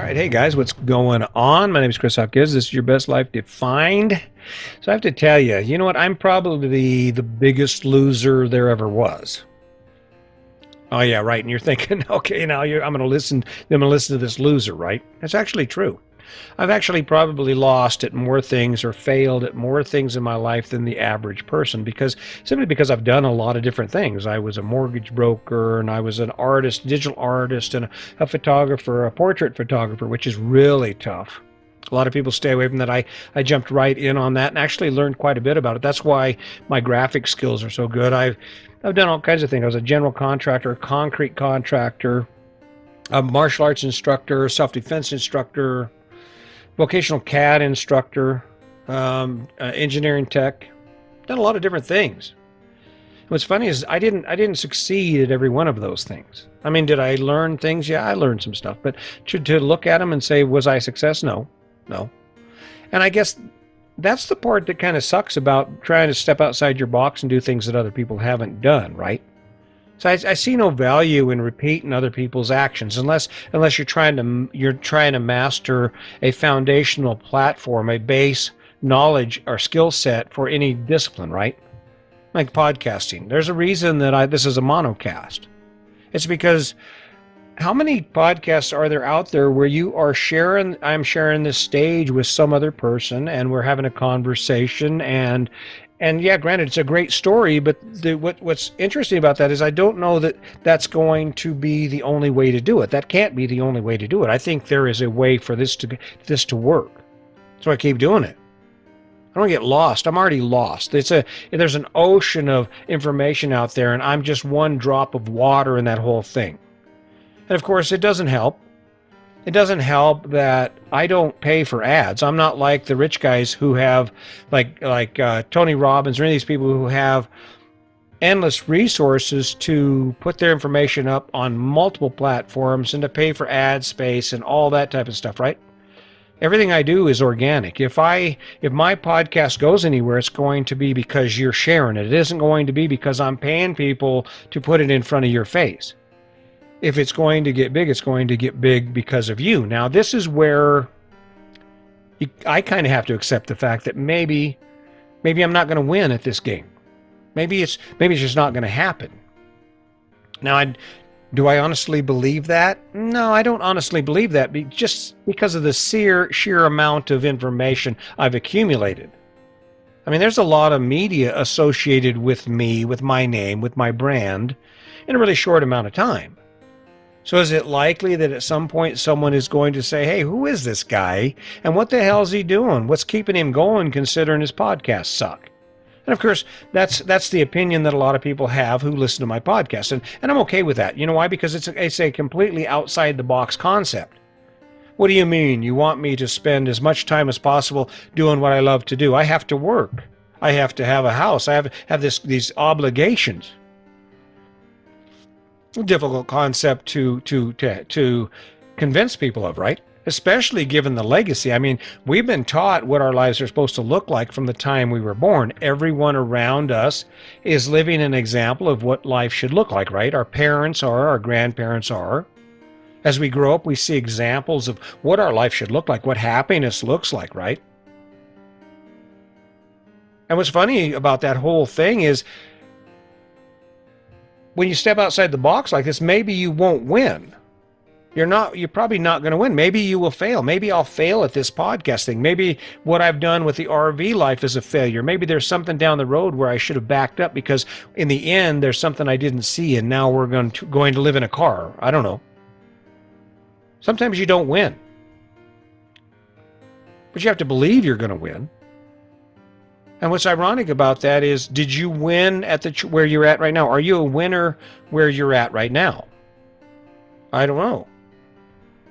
right, hey guys, what's going on? My name is Chris Hopkins. This is your best life defined. So I have to tell you, you know what? I'm probably the biggest loser there ever was. Oh yeah, right. And you're thinking, okay, now I'm going to listen. I'm going to listen to this loser, right? That's actually true. I've actually probably lost at more things or failed at more things in my life than the average person simply because I've done a lot of different things. I was a mortgage broker and I was an artist, digital artist, and a photographer, a portrait photographer, which is really tough. A lot of people stay away from that. I jumped right in on that and actually learned quite a bit about it. That's why my graphic skills are so good. I've done all kinds of things. I was a general contractor, a concrete contractor, a martial arts instructor, self-defense instructor, vocational CAD instructor, engineering tech, done a lot of different things. What's funny is I didn't succeed at every one of those things. I mean, did I learn things? Yeah, I learned some stuff, but to look at them and say, was I a success? No. And I guess that's the part that kind of sucks about trying to step outside your box and do things that other people haven't done, right? So I see no value in repeating other people's actions unless you're trying to master a foundational platform, a base knowledge or skill set for any discipline, right? Like podcasting. There's a reason that this is a monocast. It's because how many podcasts are there out there where I'm sharing this stage with some other person and we're having a conversation and yeah, granted, it's a great story, but what's interesting about that is I don't know that that's going to be the only way to do it. That can't be the only way to do it. I think there is a way for this to work. So I keep doing it. I don't get lost. I'm already lost. There's an ocean of information out there, and I'm just one drop of water in that whole thing. And of course, it doesn't help. It doesn't help that I don't pay for ads. I'm not like the rich guys who have, like Tony Robbins or any of these people who have endless resources to put their information up on multiple platforms and to pay for ad space and all that type of stuff, right? Everything I do is organic. If my podcast goes anywhere, it's going to be because you're sharing it. It isn't going to be because I'm paying people to put it in front of your face. If it's going to get big, it's going to get big because of you. Now, this is where I kind of have to accept the fact that maybe I'm not going to win at this game. Maybe it's just not going to happen. Now, do I honestly believe that? No, I don't honestly believe that, just because of the sheer amount of information I've accumulated. I mean, there's a lot of media associated with me, with my name, with my brand, in a really short amount of time. So is it likely that at some point someone is going to say, hey, who is this guy? And what the hell is he doing? What's keeping him going considering his podcasts suck? And of course, that's the opinion that a lot of people have who listen to my podcast. And I'm okay with that. You know why? Because it's a completely outside the box concept. What do you mean? You want me to spend as much time as possible doing what I love to do? I have to work. I have to have a house. I have these obligations. Difficult concept to convince people of, right? Especially given the legacy. I mean, we've been taught what our lives are supposed to look like from the time we were born. Everyone around us is living an example of what life should look like, right? Our parents are, our grandparents are. As we grow up, we see examples of what our life should look like, what happiness looks like, right? And what's funny about that whole thing is when you step outside the box like this, maybe you won't win. You're probably not going to win. Maybe you will fail. Maybe I'll fail at this podcast thing. Maybe what I've done with the RV life is a failure. Maybe there's something down the road where I should have backed up because in the end, there's something I didn't see and now we're going to live in a car. I don't know. Sometimes you don't win. But you have to believe you're going to win. And what's ironic about that is, did you win at where you're at right now? Are you a winner where you're at right now? I don't know.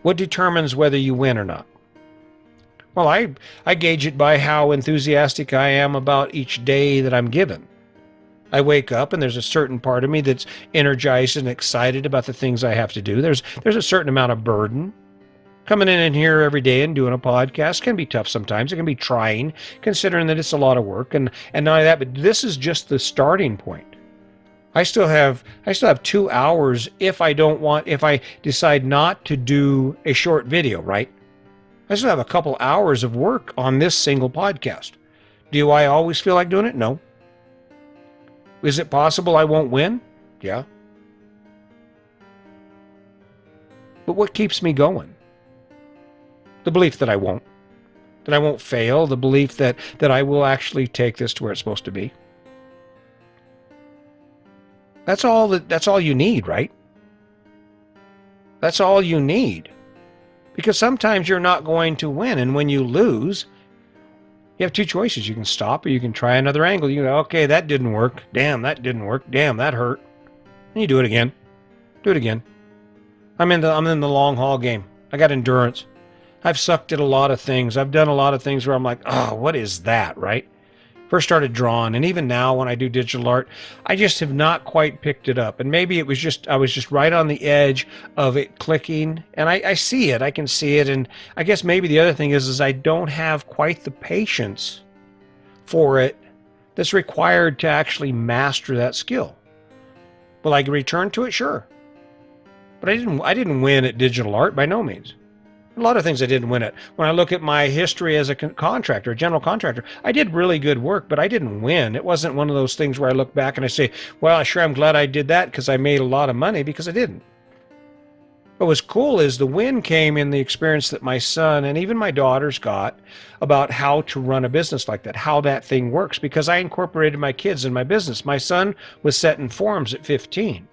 What determines whether you win or not? Well, I gauge it by how enthusiastic I am about each day that I'm given. I wake up and there's a certain part of me that's energized and excited about the things I have to do. There's a certain amount of burden. Coming in here every day and doing a podcast can be tough sometimes. It can be trying, considering that it's a lot of work. And not only that, but this is just the starting point. I still have 2 hours if I decide not to do a short video, right? I still have a couple hours of work on this single podcast. Do I always feel like doing it? No. Is it possible I won't win? Yeah. But what keeps me going? The belief that I won't fail, the belief that I will actually take this to where it's supposed to be. That's all you need, right? That's all you need. Because sometimes you're not going to win, and when you lose, you have two choices. You can stop or you can try another angle. You go, okay, that didn't work. Damn, that didn't work. Damn, that hurt. And you do it again. Do it again. I'm in the long haul game. I got endurance. I've sucked at a lot of things. I've done a lot of things where I'm like, oh, what is that, right? First started drawing, and even now when I do digital art, I just have not quite picked it up. And maybe I was just right on the edge of it clicking, and I see it. I can see it, and I guess maybe the other thing is I don't have quite the patience for it that's required to actually master that skill. Will I return to it? Sure. But I didn't win at digital art by no means. A lot of things I didn't win at. When I look at my history as a contractor, a general contractor, I did really good work, but I didn't win. It wasn't one of those things where I look back and I say, well, sure, I'm glad I did that because I made a lot of money, because I didn't. What was cool is the win came in the experience that my son and even my daughters got about how to run a business like that, how that thing works, because I incorporated my kids in my business. My son was setting forms at 15.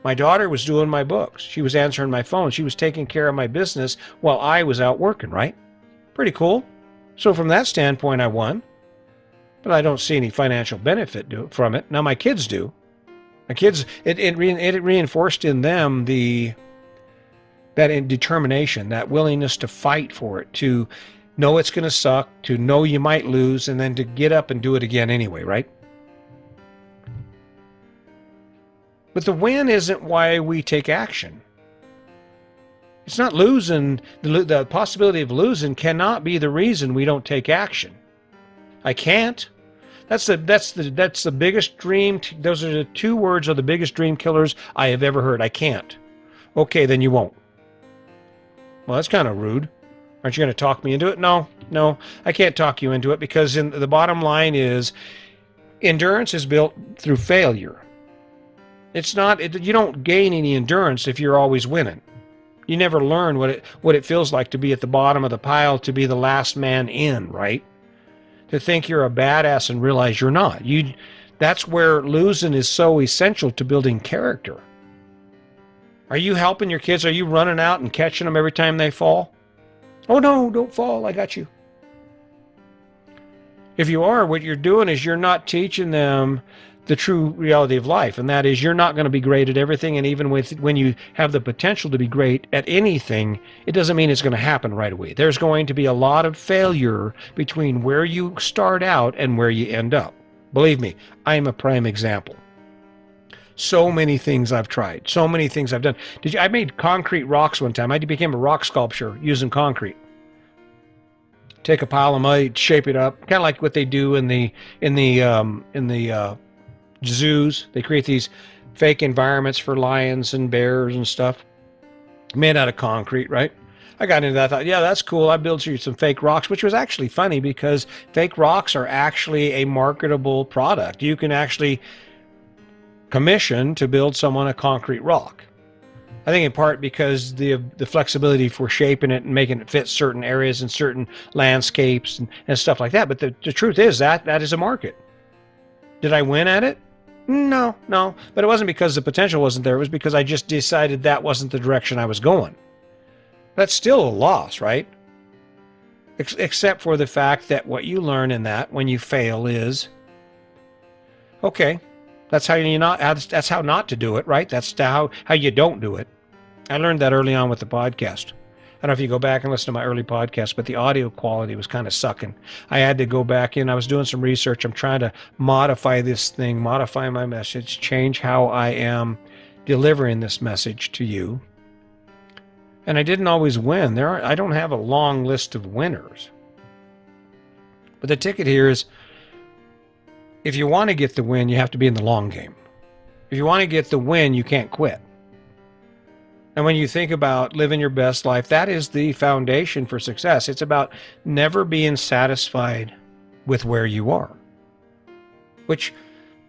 My daughter was doing my books. She was answering my phone. She was taking care of my business while I was out working, right? Pretty cool. So from that standpoint, I won. But I don't see any financial benefit from it. Now my kids do. My kids, it reinforced in them that determination, that willingness to fight for it, to know it's going to suck, to know you might lose, and then to get up and do it again anyway, right? But the win isn't why we take action. It's not losing. The possibility of losing cannot be the reason we don't take action. I can't. That's the biggest dream. Those are the two words of the biggest dream killers I have ever heard. I can't. Okay, then you won't. Well, that's kind of rude. Aren't you going to talk me into it? No, I can't talk you into it, because the bottom line is endurance is built through failure. It's not. You don't gain any endurance if you're always winning. You never learn what it feels like to be at the bottom of the pile, to be the last man in, right? To think you're a badass and realize you're not. That's where losing is so essential to building character. Are you helping your kids? Are you running out and catching them every time they fall? Oh no, don't fall. I got you. If you are, what you're doing is you're not teaching them the true reality of life, and that is you're not going to be great at everything, and even when you have the potential to be great at anything, it doesn't mean it's going to happen right away. There's going to be a lot of failure between where you start out and where you end up. Believe me, I am a prime example. So many things I've tried, so many things I've done. I made concrete rocks one time. I became a rock sculptor using concrete. Take a pile of mud, shape it up, kind of like what they do in the zoos. They create these fake environments for lions and bears and stuff made out of concrete, right? I got into that. I thought, yeah, that's cool. I built you some fake rocks, which was actually funny because fake rocks are actually a marketable product. You can actually commission to build someone a concrete rock. I think in part because the flexibility for shaping it and making it fit certain areas and certain landscapes and stuff like that. But the truth is that is a market. Did I win at it? No. But it wasn't because the potential wasn't there. It was because I just decided that wasn't the direction I was going. That's still a loss, right? Except for the fact that what you learn in that when you fail is, okay, that's how not to do it, right? That's how you don't do it. I learned that early on with the podcast. I don't know if you go back and listen to my early podcast, but the audio quality was kind of sucking. I had to go back in. I was doing some research. I'm trying to modify this thing, modify my message, change how I am delivering this message to you. And I didn't always win. I don't have a long list of winners. But the ticket here is, if you want to get the win, you have to be in the long game. If you want to get the win, you can't quit. And when you think about living your best life, that is the foundation for success. It's about never being satisfied with where you are, which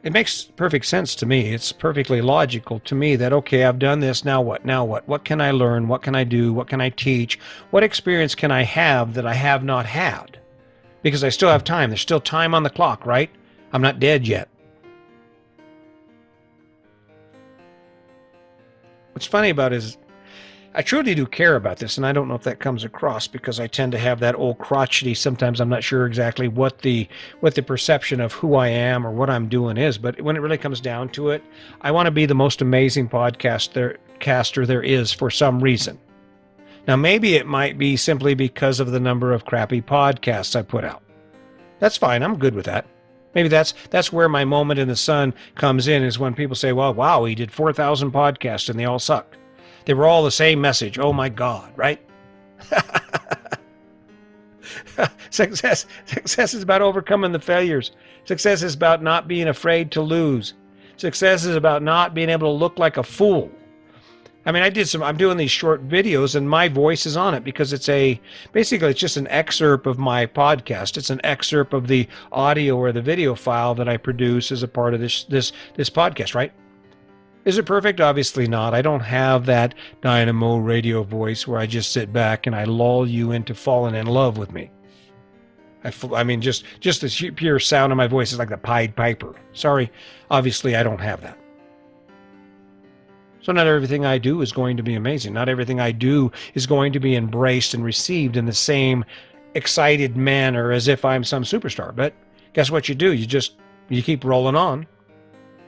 it makes perfect sense to me. It's perfectly logical to me that, okay, I've done this. Now what? Now what? What can I learn? What can I do? What can I teach? What experience can I have that I have not had? Because I still have time. There's still time on the clock, right? I'm not dead yet. What's funny about it is I truly do care about this, and I don't know if that comes across because I tend to have that old crotchety. Sometimes I'm not sure exactly what the perception of who I am or what I'm doing is, but when it really comes down to it, I want to be the most amazing caster there is for some reason. Now, maybe it might be simply because of the number of crappy podcasts I put out. That's fine. I'm good with that. Maybe that's where my moment in the sun comes in, is when people say, well, wow, he did 4,000 podcasts and they all sucked. They were all the same message. Oh my God, right? Success is about overcoming the failures. Success is about not being afraid to lose. Success is about not being able to look like a fool. I mean, I'm doing these short videos and my voice is on it because basically it's just an excerpt of my podcast. It's an excerpt of the audio or the video file that I produce as a part of this podcast, right? Is it perfect? Obviously not. I don't have that dynamo radio voice where I just sit back and I lull you into falling in love with me. I mean, just the pure sound of my voice is like the Pied Piper. Sorry, obviously I don't have that. So not everything I do is going to be amazing. Not everything I do is going to be embraced and received in the same excited manner as if I'm some superstar. But guess what you do? You keep rolling on.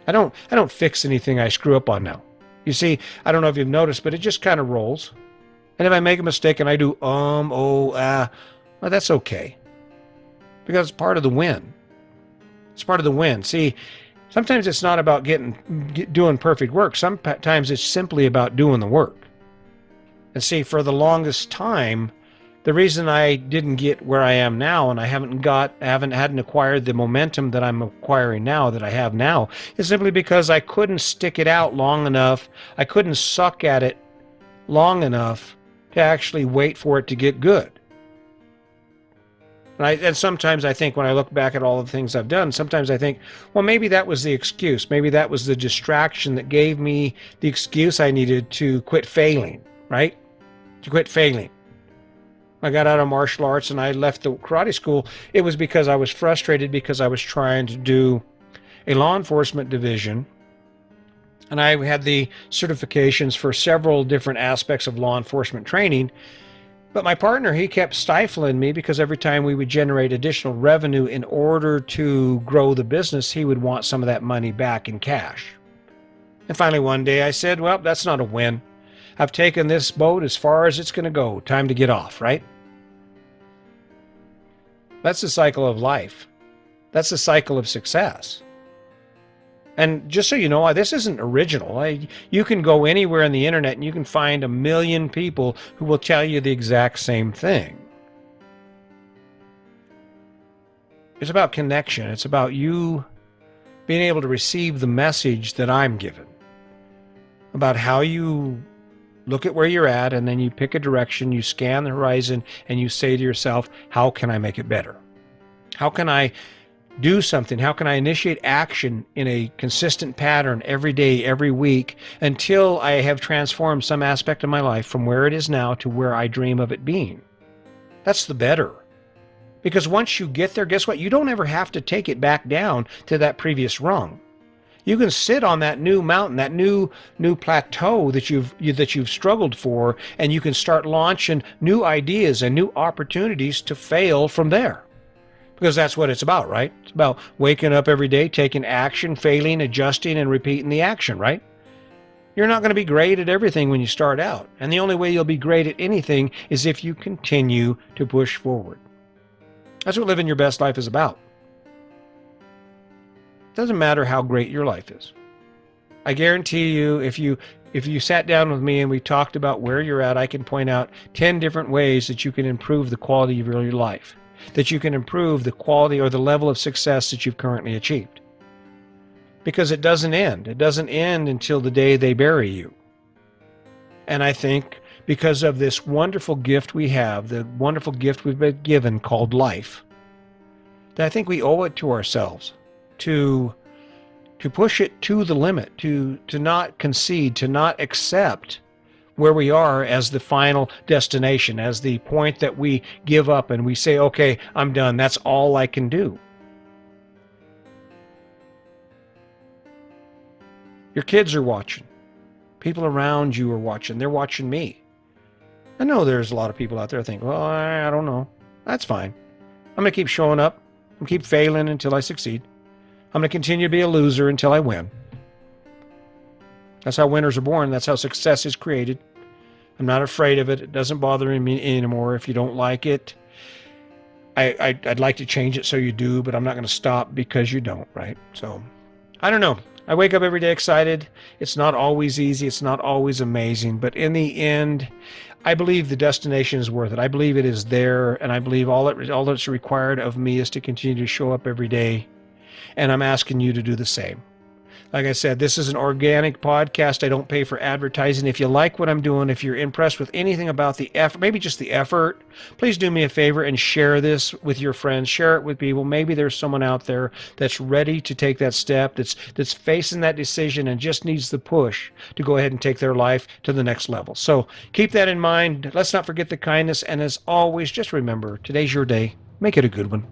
I don't fix anything I screw up on now. You see, I don't know if you've noticed, but it just kind of rolls. And if I make a mistake and I do well, that's okay. Because it's part of the win. It's part of the win. See, sometimes it's not about doing perfect work. Sometimes it's simply about doing the work. And see, for the longest time, the reason I didn't get where I am now, and I hadn't acquired the momentum that I'm acquiring now, that I have now, is simply because I couldn't stick it out long enough. I couldn't suck at it long enough to actually wait for it to get good. And sometimes I think, when I look back at all the things I've done, sometimes I think, well, maybe that was the excuse. Maybe that was the distraction that gave me the excuse I needed to quit failing, right? To quit failing. I got out of martial arts and I left the karate school. It was because I was frustrated because I was trying to do a law enforcement division. And I had the certifications for several different aspects of law enforcement training. But my partner, he kept stifling me because every time we would generate additional revenue in order to grow the business, he would want some of that money back in cash. And finally one day I said, well, that's not a win. I've taken this boat as far as it's going to go. Time to get off, right? That's the cycle of life. That's the cycle of success. And just so you know, this isn't original. You can go anywhere on the internet and you can find 1 million people who will tell you the exact same thing. It's about connection. It's about you being able to receive the message that I'm given. About how you look at where you're at, and then you pick a direction, you scan the horizon, and you say to yourself, how can I make it better? How can I do something? How can I initiate action in a consistent pattern every day, every week, until I have transformed some aspect of my life from where it is now to where I dream of it being? That's the better. Because once you get there, guess what? You don't ever have to take it back down to that previous rung. You can sit on that new mountain, that new plateau that you've struggled for, and you can start launching new ideas and new opportunities to fail from there. Because that's what it's about, right? It's about waking up every day, taking action, failing, adjusting, and repeating the action, right? You're not going to be great at everything when you start out. And the only way you'll be great at anything is if you continue to push forward. That's what living your best life is about. It doesn't matter how great your life is. I guarantee you, if you sat down with me and we talked about where you're at, I can point out 10 different ways that you can improve the quality of your life, that you can improve the quality or the level of success that you've currently achieved. because it doesn't end. It doesn't end until the day they bury you. And I think because of this wonderful gift we have, the wonderful gift we've been given called life, that I think we owe it to ourselves to push it to the limit, to not concede, to not accept where we are as the final destination, as the point that we give up and we say, okay, I'm done. That's all I can do. Your kids are watching. People around you are watching. They're watching me. I know there's a lot of people out there think, well, I don't know. That's fine. I'm going to keep showing up. I'm going to keep failing until I succeed. I'm going to continue to be a loser until I win. That's how winners are born. That's how success is created. I'm not afraid of it. It doesn't bother me anymore. If you don't like it, I'd like to change it so you do, but I'm not going to stop because you don't, right? So, I don't know. I wake up every day excited. It's not always easy. It's not always amazing. But in the end, I believe the destination is worth it. I believe it is there, and I believe all that's required of me is to continue to show up every day. And I'm asking you to do the same. Like I said, this is an organic podcast. I don't pay for advertising. If you like what I'm doing, if you're impressed with anything about the effort, maybe just the effort, please do me a favor and share this with your friends. Share it with people. Maybe there's someone out there that's ready to take that step, that's facing that decision and just needs the push to go ahead and take their life to the next level. So keep that in mind. Let's not forget the kindness. And as always, just remember, today's your day. Make it a good one.